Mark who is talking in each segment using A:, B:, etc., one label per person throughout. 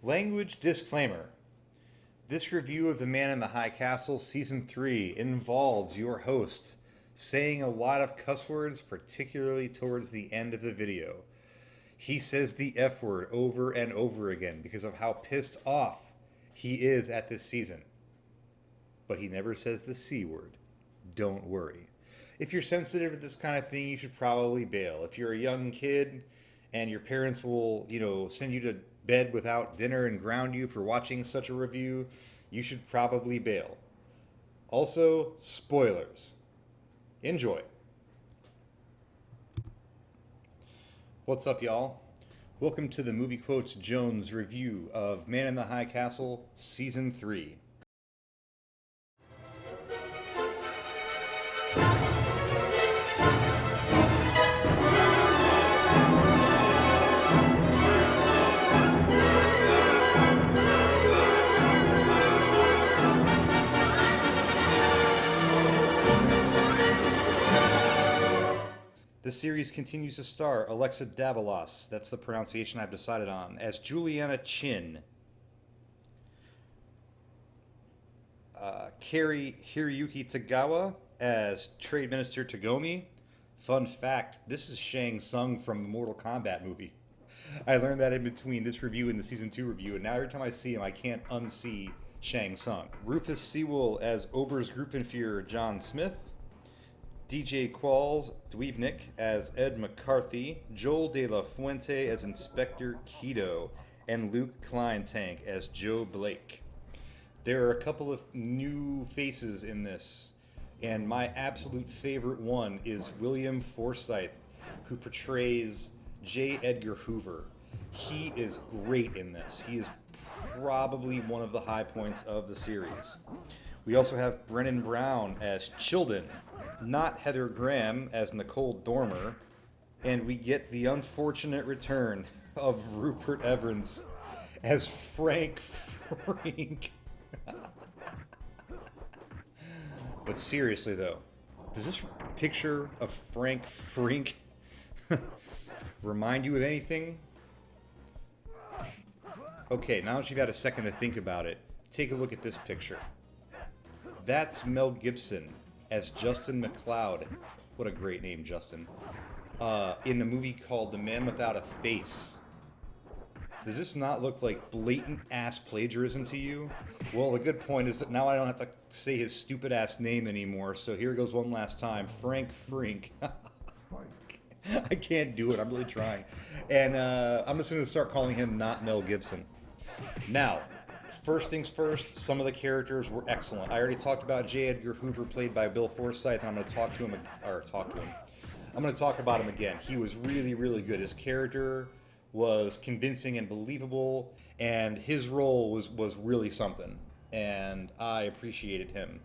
A: Language disclaimer. This review of The Man in the High Castle Season 3 involves your host saying a lot of cuss words, particularly towards the end of the video. He says the F word over and over again because of how pissed off he is at this season. But he never says the C word. Don't worry. If you're sensitive to this kind of thing, you should probably bail. If you're a young kid and your parents will, send you to bed without dinner and ground you for watching such a review, you should probably bail. Also, spoilers. Enjoy. What's up, y'all? Welcome to the Movie Quotes Jones review of Man in the High Castle Season 3. The series continues to star Alexa Davalos, that's the pronunciation I've decided on, as Juliana Chin. Kari Hiroyuki Tagawa as Trade Minister Tagomi. Fun fact, this is Shang Tsung from the Mortal Kombat movie. I learned that in between this review and the Season 2 review, and now every time I see him, I can't unsee Shang Tsung. Rufus Sewell as Oberstgruppenführer John Smith. DJ Qualls Dweebnik as Ed McCarthy, Joel De La Fuente as Inspector Keto, and Luke Kleintank as Joe Blake. There are a couple of new faces in this, and my absolute favorite one is William Forsythe, who portrays J. Edgar Hoover. He is great in this. He is probably one of the high points of the series. We also have Brennan Brown as Childen, not Heather Graham as Nicole Dormer, and we get the unfortunate return of Rupert Evans as Frank Frink. But seriously though, does this picture of Frank Frink remind you of anything? Okay, now that you've had a second to think about it, take a look at this picture. That's Mel Gibson as Justin McLeod. What a great name, Justin. In a movie called The Man Without a Face. Does this not look like blatant ass plagiarism to you? Well, the good point is that now I don't have to say his stupid ass name anymore, so here goes one last time. Frank Frink. I can't do it, I'm really trying. And I'm just going to start calling him not Mel Gibson. Now, first things first, some of the characters were excellent. I already talked about J. Edgar Hoover, played by Bill Forsythe, and I'm going to talk about him again. He was really, really good. His character was convincing and believable, and his role was really something, and I appreciated him.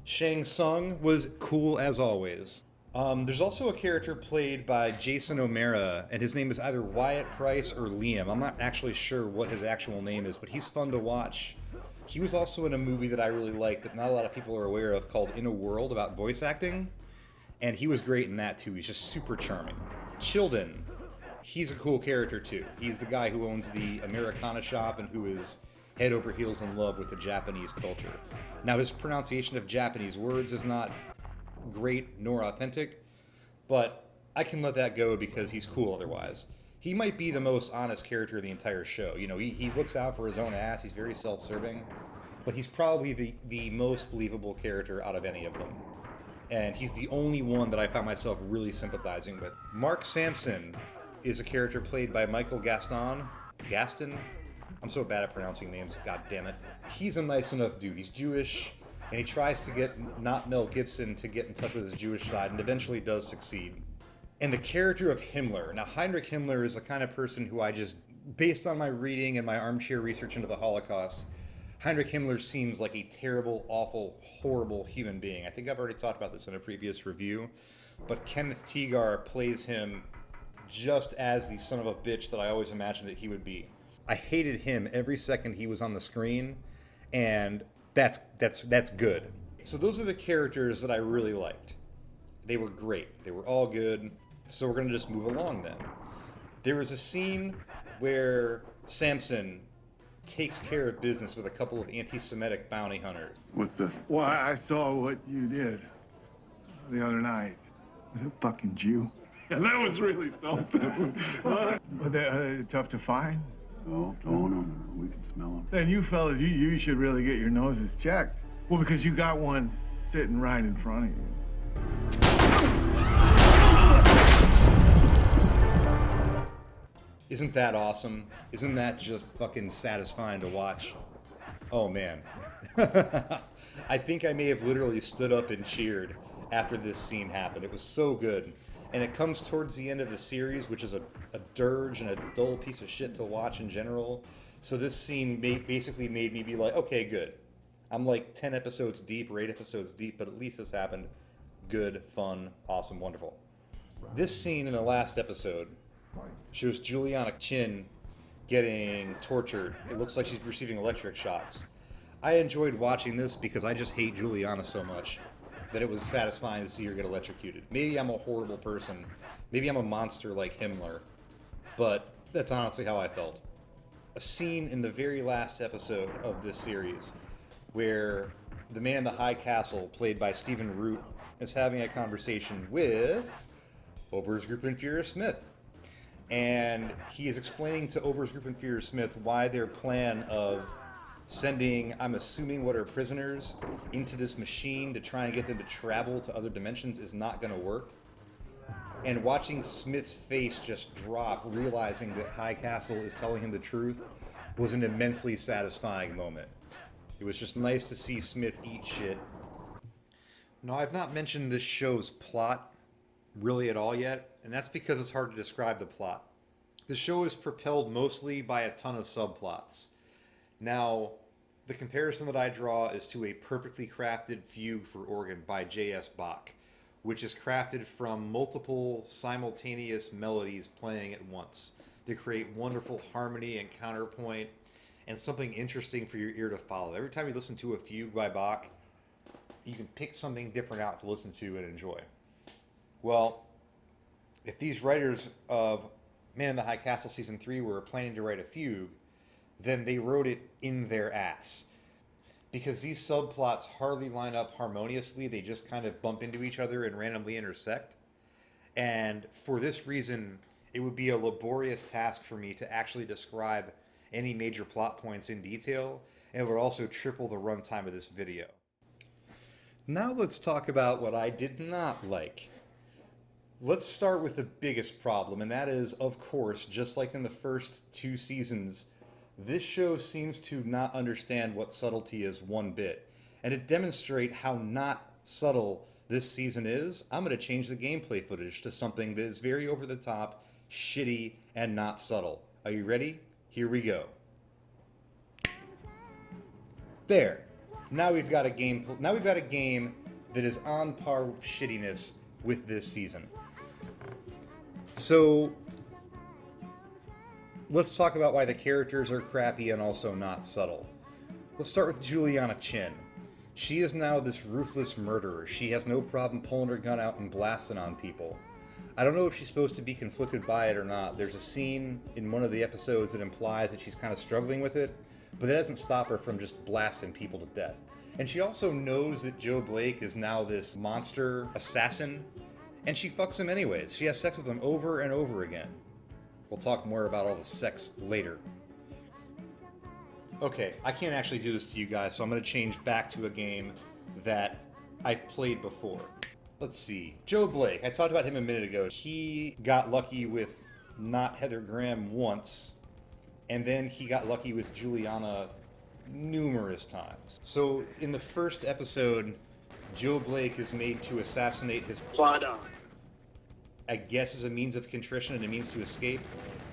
A: Shang Tsung was cool as always. There's also a character played by Jason O'Mara, and his name is either Wyatt Price or Liam. I'm not actually sure what his actual name is, but he's fun to watch. He was also in a movie that I really like that not a lot of people are aware of called In a World, about voice acting, and he was great in that too. He's just super charming. Childen, he's a cool character too. He's the guy who owns the Americana shop and who is head over heels in love with the Japanese culture. Now, his pronunciation of Japanese words is not great nor authentic, but I can let that go because he's cool otherwise. He might be the most honest character in the entire show. He looks out for his own ass, he's very self-serving, but he's probably the most believable character out of any of them. And he's the only one that I found myself really sympathizing with. Mark Sampson is a character played by Michael Gaston? I'm so bad at pronouncing names, god damn it. He's a nice enough dude. He's Jewish, and he tries to get not Mel Gibson to get in touch with his Jewish side, and eventually does succeed. And the character of Himmler. Now, Heinrich Himmler is the kind of person who I just, based on my reading and my armchair research into the Holocaust, Heinrich Himmler seems like a terrible, awful, horrible human being. I think I've already talked about this in a previous review, but Kenneth Teagar plays him just as the son of a bitch that I always imagined that he would be. I hated him every second he was on the screen, and that's good. So those are the characters that I really liked. They were great. They were all good. So we're going to just move along then. There was a scene where Samson takes care of business with a couple of anti-Semitic bounty hunters.
B: What's this?
C: Well, I saw what you did the other night with a fucking Jew.
B: Yeah, that was really something.
C: Are they tough to find?
B: Oh, no. We can smell them.
C: Then you fellas, you should really get your noses checked. Well, because you got one sitting right in front of you.
A: Isn't that awesome? Isn't that just fucking satisfying to watch? Oh man. I think I may have literally stood up and cheered after this scene happened. It was so good. And it comes towards the end of the series, which is a dirge and a dull piece of shit to watch in general. So this scene basically made me be like, okay, good. I'm like 10 episodes deep or 8 episodes deep, but at least this happened. Good, fun, awesome, wonderful. This scene in the last episode shows Juliana Chin getting tortured. It looks like she's receiving electric shocks. I enjoyed watching this because I just hate Juliana so much that it was satisfying to see her get electrocuted. Maybe I'm a horrible person. Maybe I'm a monster like Himmler. But that's honestly how I felt. A scene in the very last episode of this series where the man in the high castle, played by Stephen Root, is having a conversation with Oberstgruppenführer Smith. And he is explaining to Oberstgruppenführer Smith why their plan of sending, I'm assuming what are prisoners, into this machine to try and get them to travel to other dimensions is not going to work. And watching Smith's face just drop, realizing that High Castle is telling him the truth, was an immensely satisfying moment. It was just nice to see Smith eat shit. No, I've not mentioned this show's plot really at all yet, and that's because it's hard to describe the plot. The show is propelled mostly by a ton of subplots. Now, the comparison that I draw is to a perfectly crafted fugue for organ by J.S. Bach, which is crafted from multiple simultaneous melodies playing at once. They create wonderful harmony and counterpoint and something interesting for your ear to follow. Every time you listen to a fugue by Bach, you can pick something different out to listen to and enjoy. Well, if these writers of Man in the High Castle Season 3 were planning to write a fugue, then they wrote it in their ass. Because these subplots hardly line up harmoniously, they just kind of bump into each other and randomly intersect. And for this reason, it would be a laborious task for me to actually describe any major plot points in detail, and it would also triple the runtime of this video. Now let's talk about what I did not like. Let's start with the biggest problem, and that is, of course, just like in the first 2 seasons, this show seems to not understand what subtlety is one bit. And to demonstrate how not subtle this season is, I'm going to change the gameplay footage to something that is very over the top, shitty, and not subtle. Are you ready? Here we go. There. Now we've got a game that is on par with shittiness with this season. So let's talk about why the characters are crappy and also not subtle. Let's start with Juliana Chin. She is now this ruthless murderer. She has no problem pulling her gun out and blasting on people. I don't know if she's supposed to be conflicted by it or not. There's a scene in one of the episodes that implies that she's kind of struggling with it, but that doesn't stop her from just blasting people to death. And she also knows that Joe Blake is now this monster assassin, and she fucks him anyways. She has sex with him over and over again. We'll talk more about all the sex later. Okay, I can't actually do this to you guys, so I'm going to change back to a game that I've played before. Let's see. Joe Blake. I talked about him a minute ago. He got lucky with not Heather Graham once, and then he got lucky with Juliana numerous times. So in the first episode, Joe Blake is made to assassinate his
D: father,
A: I guess, as a means of contrition and a means to escape.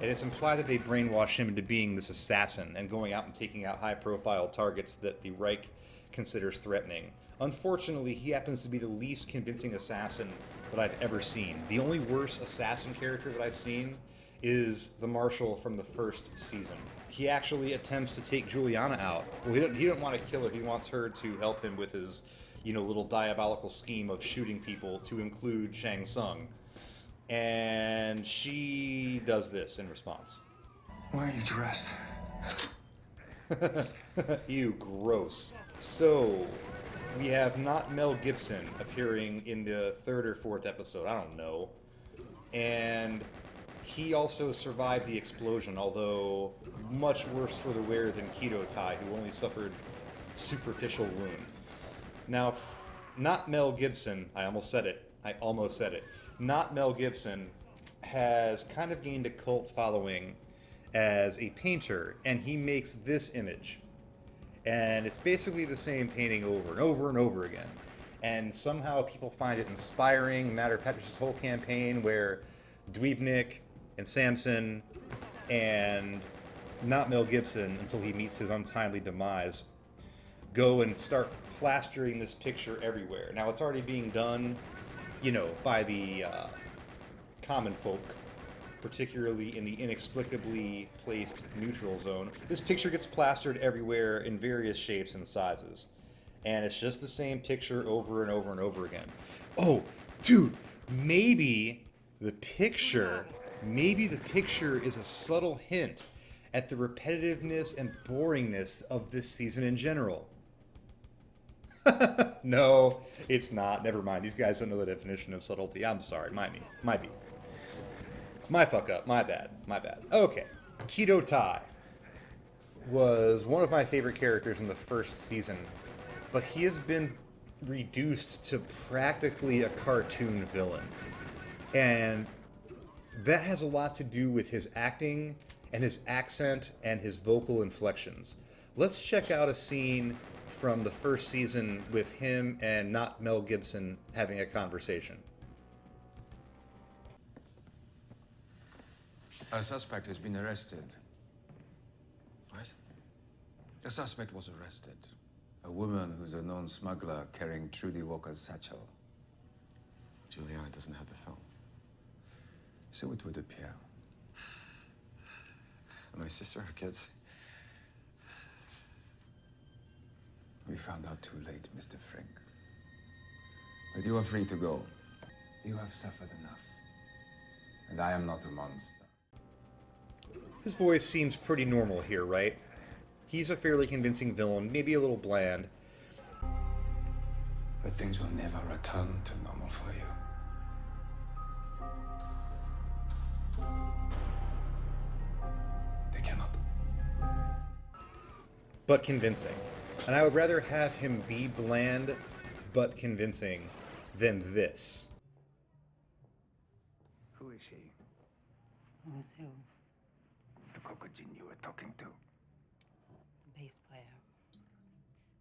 A: And it's implied that they brainwash him into being this assassin and going out and taking out high-profile targets that the Reich considers threatening. Unfortunately, he happens to be the least convincing assassin that I've ever seen. The only worse assassin character that I've seen is the Marshal from the first season. He actually attempts to take Juliana out. Well, he didn't want to kill her. He wants her to help him with his, little diabolical scheme of shooting people, to include Shang Tsung. And she does this in response.
C: Why are you dressed?
A: Ew, gross. So, we have not Mel Gibson appearing in the third or fourth episode, I don't know. And he also survived the explosion, although much worse for the wearer than Keto Tai, who only suffered superficial wound. Now, not Mel Gibson, I almost said it. Not Mel Gibson has kind of gained a cult following as a painter, and he makes this image. And it's basically the same painting over and over and over again. And somehow people find it inspiring. Matter of fact, there's this whole campaign where Dweebnik and Samson and not Mel Gibson, until he meets his untimely demise, go and start plastering this picture everywhere. Now, it's already being done, you know, by the common folk, particularly in the inexplicably placed neutral zone. This picture gets plastered everywhere in various shapes and sizes. And it's just the same picture over and over and over again. Oh, dude, maybe the picture is a subtle hint at the repetitiveness and boringness of this season in general. No, it's not. Never mind. These guys don't know the definition of subtlety. I'm sorry. Might be. My fuck up. My bad. Okay. Keto Tai was one of my favorite characters in the first season, but he has been reduced to practically a cartoon villain. And that has a lot to do with his acting and his accent and his vocal inflections. Let's check out a scene from the first season with him and not Mel Gibson having a conversation.
D: A suspect has been arrested. What? A suspect was arrested. A woman who's a known smuggler carrying Trudy Walker's satchel. Juliana doesn't have the film. So it would appear. My sister, her kids. We found out too late, Mr. Frink. But you are free to go. You have suffered enough. And I am not a monster.
A: His voice seems pretty normal here, right? He's a fairly convincing villain, maybe a little bland.
D: But things will never return to normal for you. They cannot.
A: But convincing. And I would rather have him be bland but convincing than this.
D: Who is he?
E: Who's who?
D: The cocodjin you were talking to.
E: The bass player.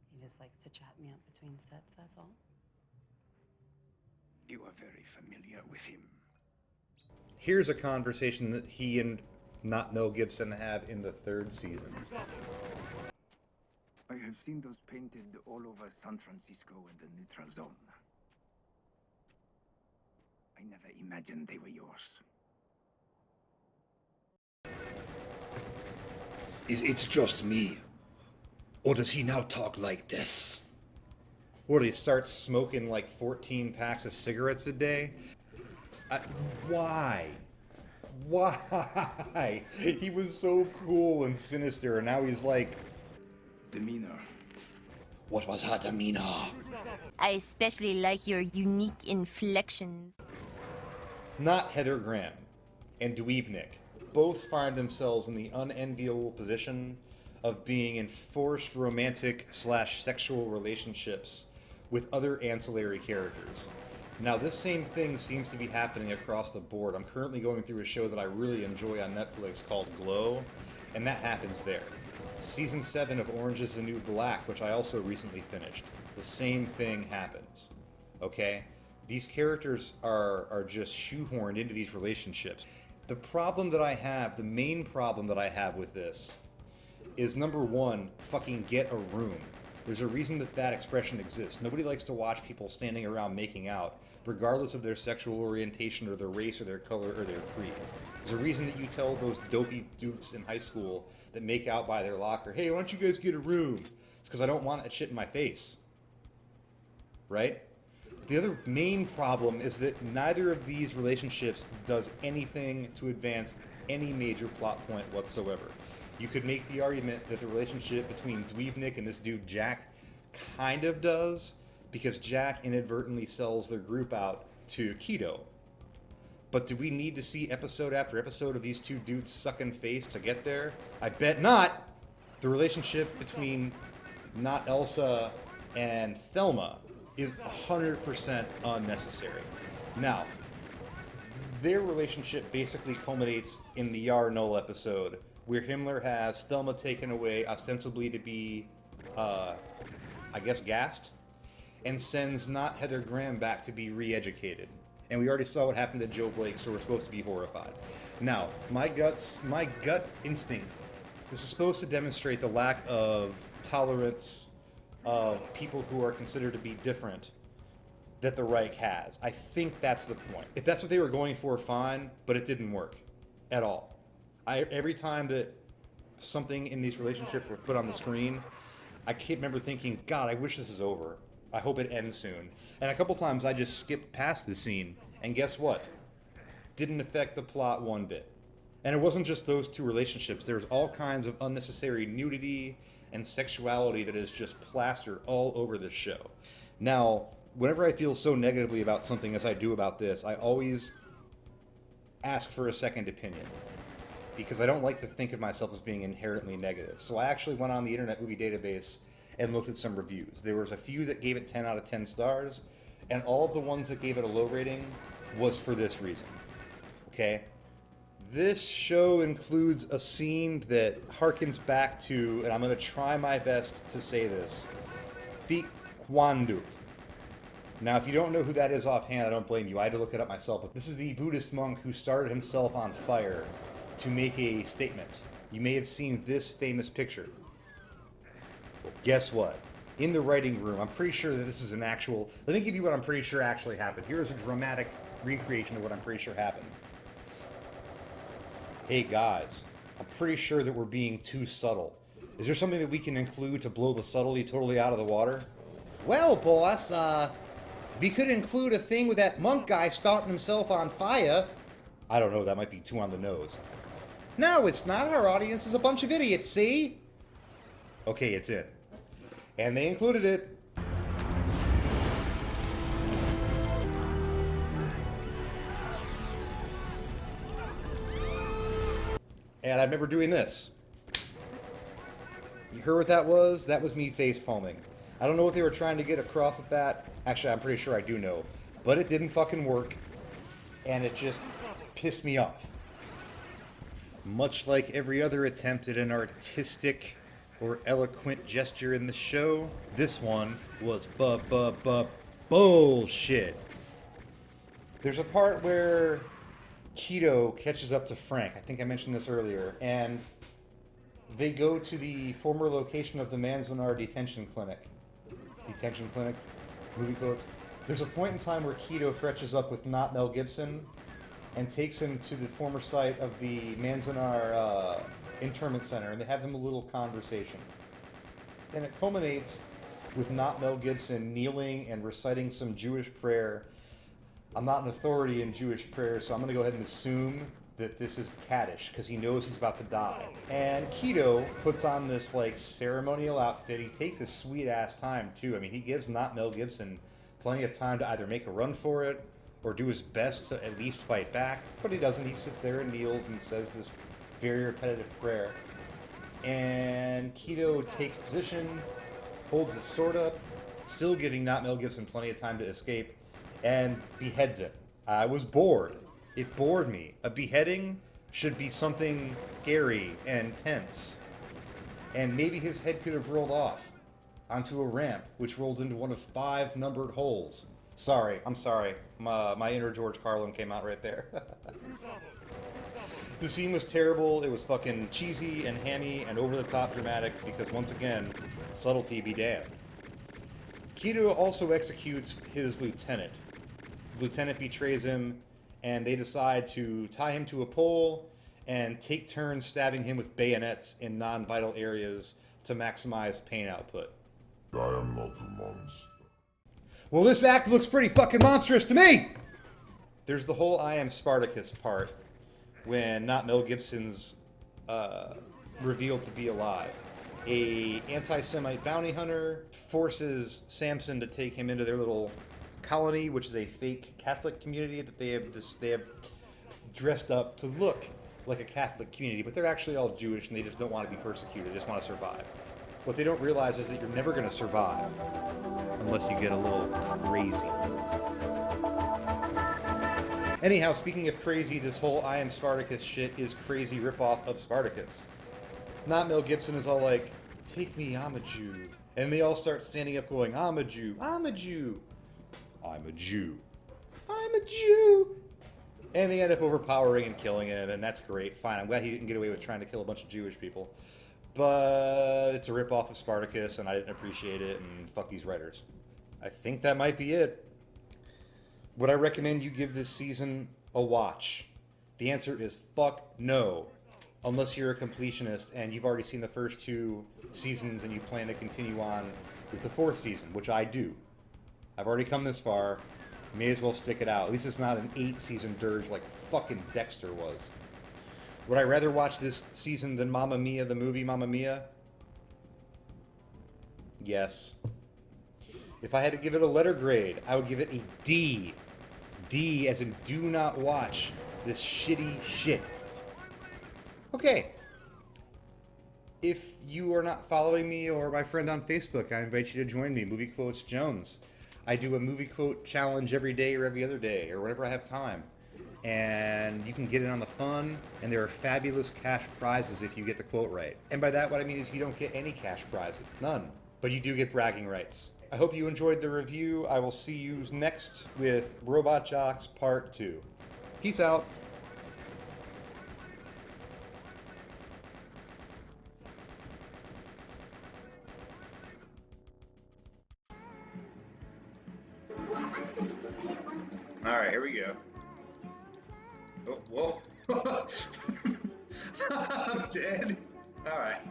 E: He just likes to chat me up between sets, that's all.
D: You are very familiar with him.
A: Here's a conversation that he and not Mel Gibson have in the third season.
D: I have seen those painted all over San Francisco and the neutral zone. I never imagined they were yours.
A: It's just me? Or does he now talk like this? What, he starts smoking like 14 packs of cigarettes a day? Why? Why? He was so cool and sinister, and now he's like...
D: Demeanor.
A: What was her demeanor?
F: I especially like your unique inflections.
A: Not Heather Graham and Dweebnik both find themselves in the unenviable position of being in forced romantic/sexual relationships with other ancillary characters. Now, this same thing seems to be happening across the board. I'm currently going through a show that I really enjoy on Netflix called Glow, and that happens there. Season 7 of Orange is the New Black, which I also recently finished, the same thing happens. Okay? These characters are just shoehorned into these relationships. The problem that I have, the main problem that I have with this, is number one, fucking get a room. There's a reason that that expression exists. Nobody likes to watch people standing around making out, regardless of their sexual orientation or their race or their color or their creed. There's a reason that you tell those dopey doofs in high school that make out by their locker, hey, why don't you guys get a room? It's because I don't want that shit in my face. Right? The other main problem is that neither of these relationships does anything to advance any major plot point whatsoever. You could make the argument that the relationship between Dweebnik and this dude Jack kind of does, because Jack inadvertently sells their group out to Keto. But do we need to see episode after episode of these two dudes sucking face to get there? I bet not. The relationship between not Elsa and Thelma is 100% unnecessary. Now, their relationship basically culminates in the Yar Null episode, where Himmler has Thelma taken away ostensibly to be, I guess, gassed, and sends not Heather Graham back to be re-educated. And we already saw what happened to Joe Blake, so we're supposed to be horrified. Now, my gut instinct, this is supposed to demonstrate the lack of tolerance of people who are considered to be different that the Reich has. I think that's the point. If that's what they were going for, fine, but it didn't work at all. Every time that something in these relationships was put on the screen, I can't remember thinking, God, I wish this is over. I hope it ends soon. And a couple times I just skipped past the scene, and guess what? Didn't affect the plot one bit. And it wasn't just those two relationships. There's all kinds of unnecessary nudity and sexuality that is just plastered all over this show. Now, whenever I feel so negatively about something as I do about this, I always ask for a second opinion, because I don't like to think of myself as being inherently negative. So I actually went on the Internet Movie Database and looked at some reviews. There was a few that gave it 10 out of 10 stars, and all of the ones that gave it a low rating was for this reason. Okay? This show includes a scene that harkens back to, and I'm going to try my best to say this, the Kwandu. Now, if you don't know who that is offhand, I don't blame you. I had to look it up myself. But this is the Buddhist monk who started himself on fire to make a statement. You may have seen this famous picture. Guess what? In the writing room, I'm pretty sure that this is an actual... Let me give you what I'm pretty sure actually happened. Here's a dramatic recreation of what I'm pretty sure happened. Hey guys, I'm pretty sure that we're being too subtle. Is there something that we can include to blow the subtlety totally out of the water? Well, boss, we could include a thing with that monk guy starting himself on fire. I don't know, that might be too on the nose. No, it's not. Our audience is a bunch of idiots, see? Okay, it's in. And they included it. And I remember doing this. You heard what that was? That was me face palming. I don't know what they were trying to get across with that. Actually, I'm pretty sure I do know. But it didn't fucking work. And it just pissed me off. Much like every other attempt at an artistic or eloquent gesture in the show, this one was bullshit. There's a part where Keto catches up to Frank. I think I mentioned this earlier. And they go to the former location of the Manzanar detention clinic. Detention clinic? Movie quotes. There's a point in time where Keto fetches up with not Mel Gibson and takes him to the former site of the Manzanar internment center, and they have them a little conversation. And it culminates with not Mel Gibson kneeling and reciting some Jewish prayer. I'm not an authority in Jewish prayer, so I'm going to go ahead and assume that this is Kaddish, because he knows he's about to die. And Keto puts on this, like, ceremonial outfit. He takes his sweet-ass time, too. I mean, he gives not Mel Gibson plenty of time to either make a run for it or do his best to at least fight back. But he doesn't. He sits there and kneels and says this very repetitive prayer. And Keto takes position, holds his sword up, still giving not Mel Gibson plenty of time to escape, and beheads him. I was bored. It bored me. A beheading should be something scary and tense. And maybe his head could have rolled off onto a ramp, which rolled into one of 5 numbered holes. Sorry, I'm sorry. My inner George Carlin came out right there. The scene was terrible. It was fucking cheesy and hammy and over-the-top dramatic because, once again, subtlety be damned. Keto also executes his lieutenant. The lieutenant betrays him, and they decide to tie him to a pole and take turns stabbing him with bayonets in non-vital areas to maximize pain output.
G: I am not a monster.
A: Well, this act looks pretty fucking monstrous to me! There's the whole I am Spartacus part, when not Mel Gibson's revealed to be alive. A anti-Semite bounty hunter forces Samson to take him into their little colony, which is a fake Catholic community that they have dressed up to look like a Catholic community, but they're actually all Jewish and they just don't want to be persecuted, they just want to survive. What they don't realize is that you're never going to survive unless you get a little crazy. Anyhow, speaking of crazy, this whole I Am Spartacus shit is crazy ripoff of Spartacus. Not Mel Gibson is all like, take me, I'm a Jew. And they all start standing up going, I'm a Jew, I'm a Jew, I'm a Jew, I'm a Jew. And they end up overpowering and killing him, and that's great. Fine, I'm glad he didn't get away with trying to kill a bunch of Jewish people. But it's a ripoff of Spartacus, and I didn't appreciate it, and fuck these writers. I think that might be it. Would I recommend you give this season a watch? The answer is fuck no. Unless you're a completionist and you've already seen the first 2 seasons and you plan to continue on with the 4th season, which I do. I've already come this far. May as well stick it out. At least it's not an 8-season dirge like fucking Dexter was. Would I rather watch this season than Mamma Mia, the movie Mamma Mia? Yes. If I had to give it a letter grade, I would give it a D. D as in do not watch this shitty shit. Okay. If you are not following me or my friend on Facebook, I invite you to join me, Movie Quotes Jones. I do a movie quote challenge every day or every other day or whenever I have time. And you can get in on the fun, and there are fabulous cash prizes if you get the quote right. And by that, what I mean is you don't get any cash prizes. None. But you do get bragging rights. I hope you enjoyed the review. I will see you next with Robot Jocks Part 2. Peace out. All right, here we go. Oh, whoa. I'm dead. All right.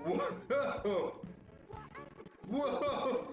A: Whoa! Whoa!